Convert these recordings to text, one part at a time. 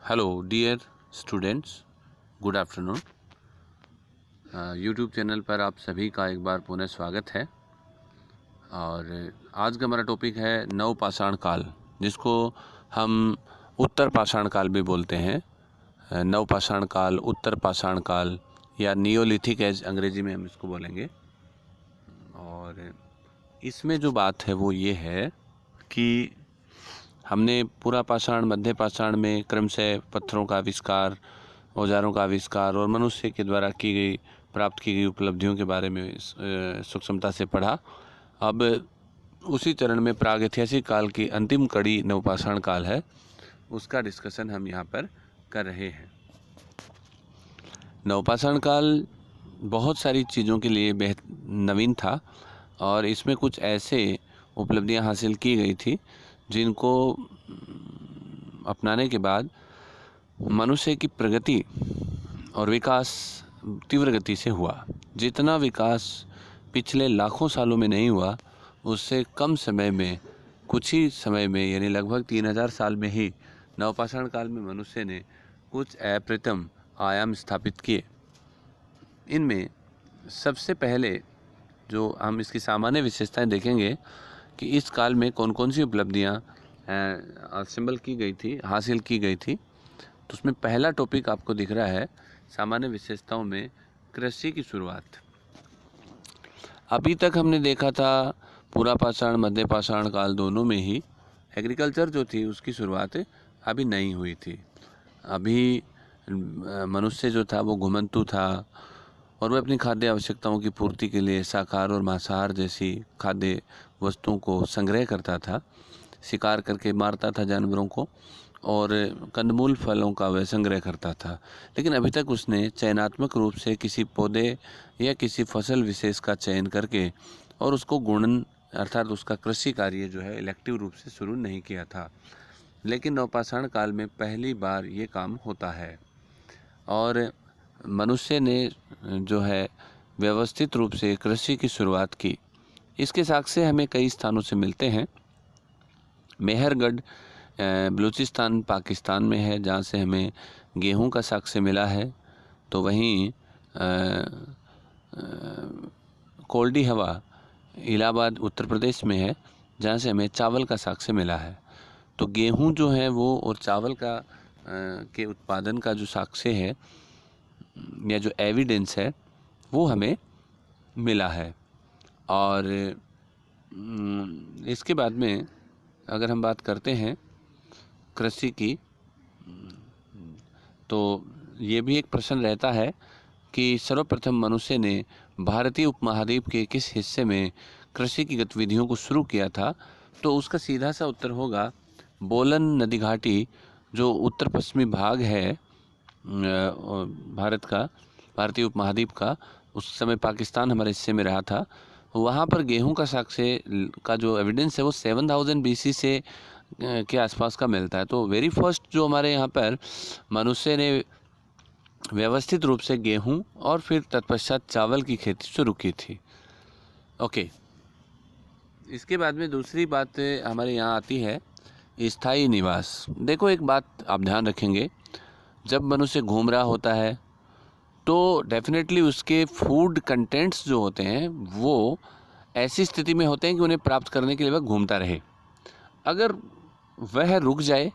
Hello dear students, good afternoon. YouTube channel पर आप सभी का एक बार पुनः स्वागत है। और आज का हमारा टॉपिक है नवपाषाण काल, जिसको हम उत्तर पाषाण काल भी बोलते हैं। नवपाषाण काल, उत्तर पाषाण काल या नियोलिथिक एज अंग्रेजी में हम इसको बोलेंगे। और इसमें जो बात है वो ये है कि हमने पूरा पाषाण, मध्य पाषाण में क्रमशः पत्थरों का आविष्कार, औजारों का आविष्कार और मनुष्य के द्वारा प्राप्त की गई उपलब्धियों के बारे में सूक्ष्मता से पढ़ा। अब उसी चरण में प्रागैतिहासिक काल की अंतिम कड़ी नवपाषाण काल है, उसका डिस्कशन हम यहाँ पर कर रहे हैं। नवपाषाण काल बहुत सारी चीज़ों के लिए नवीन था और इसमें कुछ ऐसे उपलब्धियाँ हासिल की गई थी जिनको अपनाने के बाद मनुष्य की प्रगति और विकास तीव्र गति से हुआ। जितना विकास पिछले लाखों सालों में नहीं हुआ, उससे कम समय में, कुछ ही समय में, यानी लगभग 3000 साल में ही नवपाषाण काल में मनुष्य ने कुछ अप्रतिम आयाम स्थापित किए। इनमें सबसे पहले जो हम इसकी सामान्य विशेषताएं देखेंगे कि इस काल में कौन कौन सी उपलब्धियां हासिल की गई थी, तो उसमें पहला टॉपिक आपको दिख रहा है सामान्य विशेषताओं में कृषि की शुरुआत। अभी तक हमने देखा था पूरा पाषाण, मध्य पाषाण काल दोनों में ही एग्रीकल्चर जो थी उसकी शुरुआत अभी नहीं हुई थी। अभी मनुष्य जो था वो घुमंतु था और वह अपनी खाद्य आवश्यकताओं की पूर्ति के लिए शाकाहार और मांसाहार जैसी खाद्य वस्तुओं को संग्रह करता था, शिकार करके मारता था जानवरों को और कंदमूल फलों का वह संग्रह करता था। लेकिन अभी तक उसने चयनात्मक रूप से किसी पौधे या किसी फसल विशेष का चयन करके और उसको गुणन अर्थात उसका कृषि कार्य जो है इलेक्टिव रूप से शुरू नहीं किया था। लेकिन नवपाषाण काल में पहली बार ये काम होता है और मनुष्य ने जो है व्यवस्थित रूप से कृषि की शुरुआत की। इसके साक्ष्य हमें कई स्थानों से मिलते हैं। मेहरगढ़ बलूचिस्तान पाकिस्तान में है, जहाँ से हमें गेहूं का साक्ष्य मिला है। तो वहीं कोल्डी हवा इलाहाबाद उत्तर प्रदेश में है, जहाँ से हमें चावल का साक्ष्य मिला है। तो गेहूं जो है वो और चावल का के उत्पादन का जो साक्ष्य है या जो एविडेंस है वो हमें मिला है। और इसके बाद में अगर हम बात करते हैं कृषि की, तो ये भी एक प्रश्न रहता है कि सर्वप्रथम मनुष्य ने भारतीय उपमहाद्वीप के किस हिस्से में कृषि की गतिविधियों को शुरू किया था। तो उसका सीधा सा उत्तर होगा बोलन नदी घाटी, जो उत्तर पश्चिमी भाग है भारत का, भारतीय उपमहाद्वीप का। उस समय पाकिस्तान हमारे हिस्से में रहा था। वहाँ पर गेहूं का साक्ष्य का जो एविडेंस है वो 7000 BC से के आसपास का मिलता है। तो वेरी फर्स्ट जो हमारे यहाँ पर मनुष्य ने व्यवस्थित रूप से गेहूं और फिर तत्पश्चात चावल की खेती शुरू की थी। ओके, इसके बाद में दूसरी बात हमारे यहाँ आती है स्थायी निवास। देखो, एक बात आप ध्यान रखेंगे, जब मनुष्य घूम रहा होता है तो डेफिनेटली उसके फूड कंटेंट्स जो होते हैं वो ऐसी स्थिति में होते हैं कि उन्हें प्राप्त करने के लिए वह घूमता रहे। अगर वह रुक जाए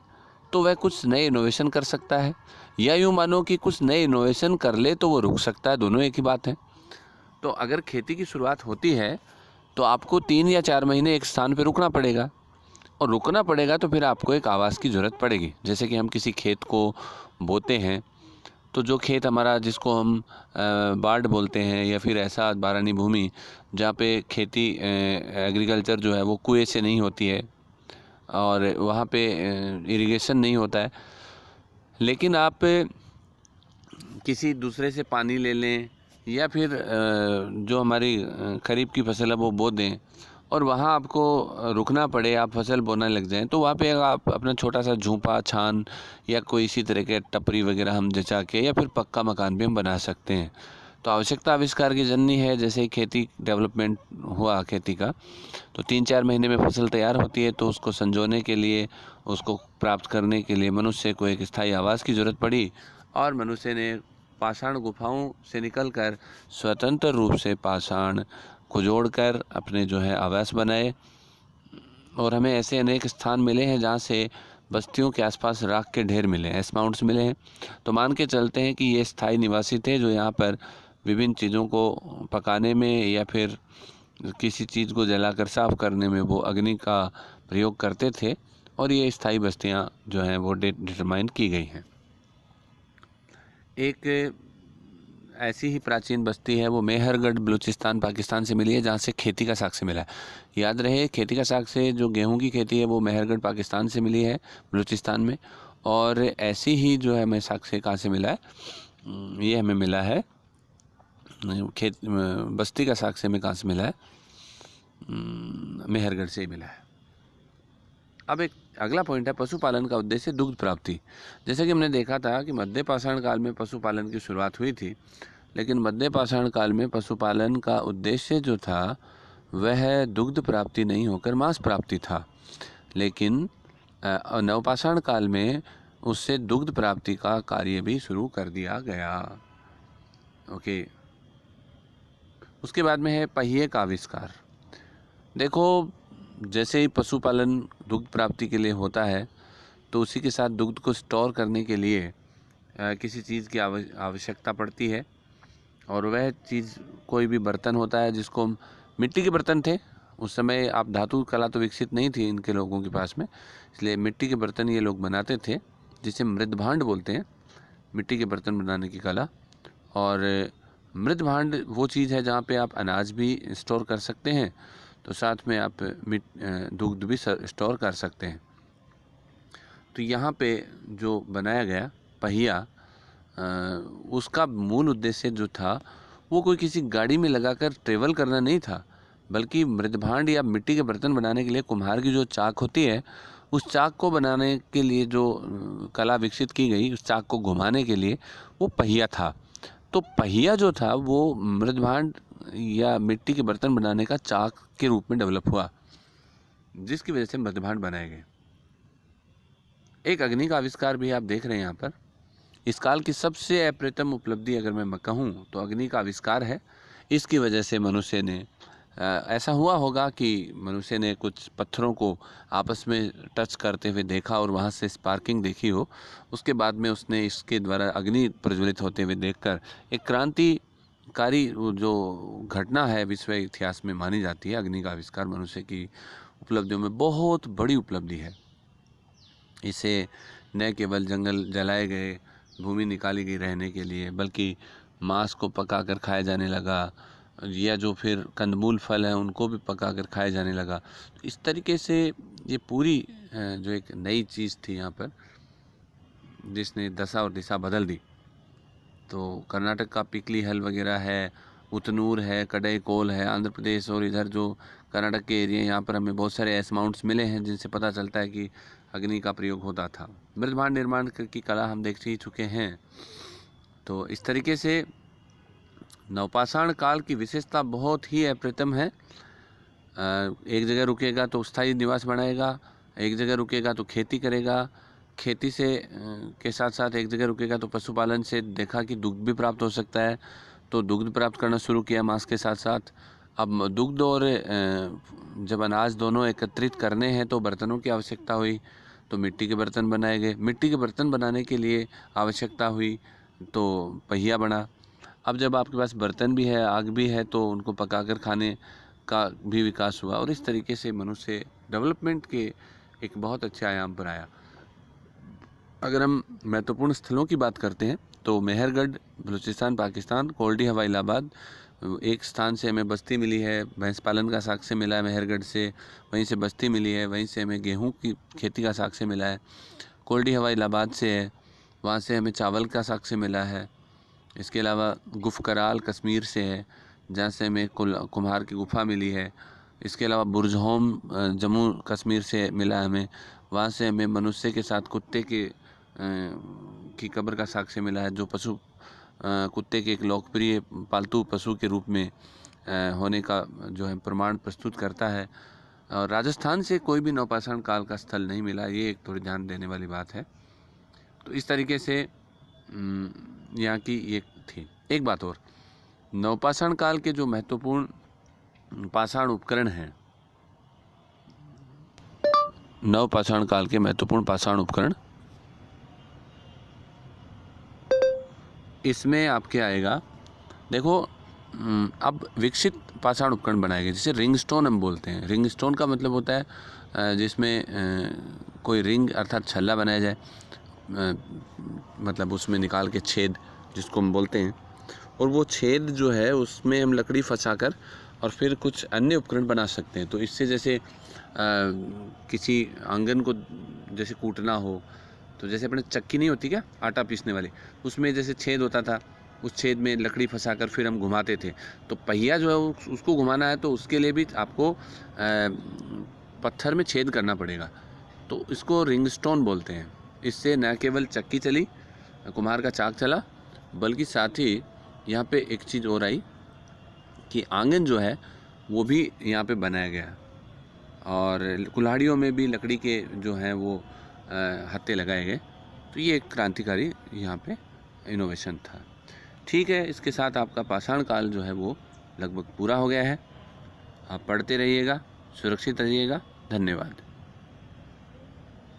तो वह कुछ नए इनोवेशन कर सकता है, या यूँ मानो कि कुछ नए इनोवेशन कर ले तो वो रुक सकता है, दोनों एक ही बात है। तो अगर खेती की शुरुआत होती है तो आपको 3 या 4 महीने एक स्थान पर रुकना पड़ेगा, और रुकना पड़ेगा तो फिर आपको एक आवास की ज़रूरत पड़ेगी। जैसे कि हम किसी खेत को बोते हैं तो जो खेत हमारा, जिसको हम बाढ़ बोलते हैं, या फिर ऐसा बारानी भूमि जहाँ पे खेती एग्रीकल्चर जो है वो कुएं से नहीं होती है और वहाँ पे इरिगेशन नहीं होता है, लेकिन आप किसी दूसरे से पानी ले लें या फिर जो हमारी खरीफ की फसल है वो बो दें और वहाँ आपको रुकना पड़े, आप फसल बोना लग जाएं, तो वहाँ पे आप अपना छोटा सा झूंपा, छान या कोई इसी तरह के टपरी वगैरह हम जचा के या फिर पक्का मकान भी हम बना सकते हैं। तो आवश्यकता आविष्कार की जननी है। जैसे खेती डेवलपमेंट हुआ खेती का, तो 3-4 महीने में फसल तैयार होती है, तो उसको संजोने के लिए, उसको प्राप्त करने के लिए मनुष्य को एक स्थायी आवास की ज़रूरत पड़ी, और मनुष्य ने पाषाण गुफाओं से निकलकर स्वतंत्र रूप से पाषाण को जोड़कर अपने जो है आवास बनाए। और हमें ऐसे अनेक स्थान मिले हैं जहाँ से बस्तियों के आसपास राख के ढेर मिले हैं, एस माउंट्स मिले हैं। तो मान के चलते हैं कि ये स्थायी निवासी थे जो यहाँ पर विभिन्न चीज़ों को पकाने में या फिर किसी चीज़ को जलाकर साफ करने में वो अग्नि का प्रयोग करते थे, और ये स्थायी बस्तियाँ जो हैं वो डिटरमाइन की गई हैं। एक ऐसी ही प्राचीन बस्ती है, वो मेहरगढ़ बलूचिस्तान पाकिस्तान से मिली है, जहाँ से खेती का साक्ष्य मिला है। याद रहे, खेती का साक्ष्य जो गेहूं की खेती है वो मेहरगढ़ पाकिस्तान से मिली है, बलूचिस्तान में। और ऐसी ही जो है हमें साक्ष्य कहाँ से मिला है, ये हमें मिला है बस्ती का साक्ष्य में कहाँ से मिला है, मेहरगढ़ से ही मिला है। अब एक अगला पॉइंट है पशुपालन का उद्देश्य दुग्ध प्राप्ति। जैसे कि हमने देखा था कि मध्य पाषाण काल में पशुपालन की शुरुआत हुई थी, लेकिन मध्य पाषाण काल में पशुपालन का उद्देश्य जो था वह दुग्ध प्राप्ति नहीं होकर मांस प्राप्ति था। लेकिन नवपाषाण काल में उससे दुग्ध प्राप्ति का कार्य भी शुरू कर दिया गया। ओके, उसके बाद में है पहिए का आविष्कार। देखो, जैसे ही पशुपालन दुग्ध प्राप्ति के लिए होता है, तो उसी के साथ दुग्ध को स्टोर करने के लिए किसी चीज़ की आवश्यकता पड़ती है, और वह चीज़ कोई भी बर्तन होता है, जिसको मिट्टी के बर्तन थे उस समय। आप धातु कला तो विकसित नहीं थी इनके लोगों के पास में, इसलिए मिट्टी के बर्तन ये लोग बनाते थे, जिसे मृदभांड बोलते हैं, मिट्टी के बर्तन बनाने की कला। और मृदभांड वो चीज़ है जहाँ पे आप अनाज भी स्टोर कर सकते हैं, तो साथ में आप दुग्ध भी स्टोर कर सकते हैं। तो यहाँ पे जो बनाया गया पहिया, उसका मूल उद्देश्य जो था वो कोई किसी गाड़ी में लगाकर ट्रेवल करना नहीं था, बल्कि मृदभांड या मिट्टी के बर्तन बनाने के लिए कुम्हार की जो चाक होती है, उस चाक को बनाने के लिए जो कला विकसित की गई, उस चाक को घुमाने के लिए वो पहिया था। तो पहिया जो था वो मृदभांड या मिट्टी के बर्तन बनाने का चाक के रूप में डेवलप हुआ, जिसकी वजह से मृदभांड बनाए गए। एक अग्नि का आविष्कार भी आप देख रहे हैं यहाँ पर। इस काल की सबसे अप्रतिम उपलब्धि अगर मैं कहूँ तो अग्नि का आविष्कार है। इसकी वजह से मनुष्य ने ऐसा हुआ होगा कि मनुष्य ने कुछ पत्थरों को आपस में टच करते हुए देखा और वहाँ से स्पार्किंग देखी हो। उसके बाद में उसने इसके द्वारा अग्नि प्रज्वलित होते हुए देखकर एक क्रांतिकारी जो घटना है विश्व इतिहास में मानी जाती है। अग्नि का आविष्कार मनुष्य की उपलब्धियों में बहुत बड़ी उपलब्धि है। इसे न केवल जंगल जलाए गए, भूमि निकाली गई रहने के लिए, बल्कि मांस को पकाकर खाया जाने लगा, या जो फिर कंदमूल फल हैं उनको भी पकाकर खाया जाने लगा। तो इस तरीके से ये पूरी जो एक नई चीज़ थी यहाँ पर, जिसने दशा और दिशा बदल दी। तो कर्नाटक का पिकली हल वगैरह है, उतनूर है, कड़ई कोल है, आंध्र प्रदेश और इधर जो कर्नाटक के एरिया, यहाँ पर हमें बहुत सारे एस माउंट्स मिले हैं जिनसे पता चलता है कि अग्नि का प्रयोग होता था। मृदभांड निर्माण की कला हम देख ही चुके हैं। तो इस तरीके से नवपाषाण काल की विशेषता बहुत ही अप्रतिम है। एक जगह रुकेगा तो स्थायी निवास बनाएगा, एक जगह रुकेगा तो खेती करेगा, खेती से के साथ साथ एक जगह रुकेगा तो पशुपालन से देखा कि दुग्ध भी प्राप्त हो सकता है, तो दुग्ध प्राप्त करना शुरू किया मांस के साथ साथ। अब दुग्ध और जब अनाज दोनों एकत्रित करने हैं तो बर्तनों की आवश्यकता हुई, तो मिट्टी के बर्तन बनाए गए। मिट्टी के बर्तन बनाने के लिए आवश्यकता हुई तो पहिया बना। अब जब आपके पास बर्तन भी है, आग भी है, तो उनको पकाकर खाने का भी विकास हुआ, और इस तरीके से मनुष्य डेवलपमेंट के एक बहुत अच्छे आयाम पर आया। अगर हम महत्वपूर्ण स्थलों की बात करते हैं तो मेहरगढ़ बलूचिस्तान पाकिस्तान, कोल्डी हवा इलाहाबाद, एक स्थान से हमें बस्ती मिली है, भैंस पालन का साक्ष्य मिला है मेहरगढ़ से, वहीं से बस्ती मिली है, वहीं से हमें गेहूं की खेती का साक्ष्य मिला है। कोल्डी हवा इलाहाबाद से है, वहाँ से हमें चावल का साक्ष्य मिला है। इसके अलावा गुफकराल कश्मीर से है, जहाँ से हमें कुम्हार की गुफा मिली है। इसके अलावा बुरजहोम जम्मू कश्मीर से मिला है हमें, वहाँ से हमें मनुष्य के साथ कुत्ते की कब्र का साक्ष्य मिला है, जो पशु कुत्ते के एक लोकप्रिय पालतू पशु के रूप में होने का जो है प्रमाण प्रस्तुत करता है। और राजस्थान से कोई भी नवपाषाण काल का स्थल नहीं मिला, ये एक थोड़ी ध्यान देने वाली बात है। तो इस तरीके से यहाँ की ये थी। एक बात और, नवपाषाण काल के जो महत्वपूर्ण पाषाण उपकरण हैं, नवपाषाण काल के महत्वपूर्ण पाषाण उपकरण, इसमें आपके आएगा, देखो अब विकसित पाषाण उपकरण बनाए गए, जैसे रिंग स्टोन हम बोलते हैं। रिंग स्टोन का मतलब होता है जिसमें कोई रिंग अर्थात छल्ला बनाया जाए, मतलब उसमें निकाल के छेद जिसको हम बोलते हैं, और वो छेद जो है उसमें हम लकड़ी फंसाकर और फिर कुछ अन्य उपकरण बना सकते हैं। तो इससे जैसे किसी आंगन को जैसे कूटना हो, तो जैसे अपने चक्की नहीं होती क्या आटा पीसने वाली, उसमें जैसे छेद होता था, उस छेद में लकड़ी फंसाकर फिर हम घुमाते थे। तो पहिया जो है उसको घुमाना है तो उसके लिए भी आपको पत्थर में छेद करना पड़ेगा, तो इसको रिंग स्टोन बोलते हैं। इससे न केवल चक्की चली, कुम्हार का चाक चला, बल्कि साथ ही यहाँ पे एक चीज़ और आई कि आंगन जो है वो भी यहाँ पे बनाया गया, और कुल्हाड़ियों में भी लकड़ी के जो हैं वो हत्थे लगाए गए। तो ये एक क्रांतिकारी यहाँ पे इनोवेशन था। ठीक है, इसके साथ आपका पाषाण काल जो है वो लगभग पूरा हो गया है। आप पढ़ते रहिएगा, सुरक्षित रहिएगा। धन्यवाद।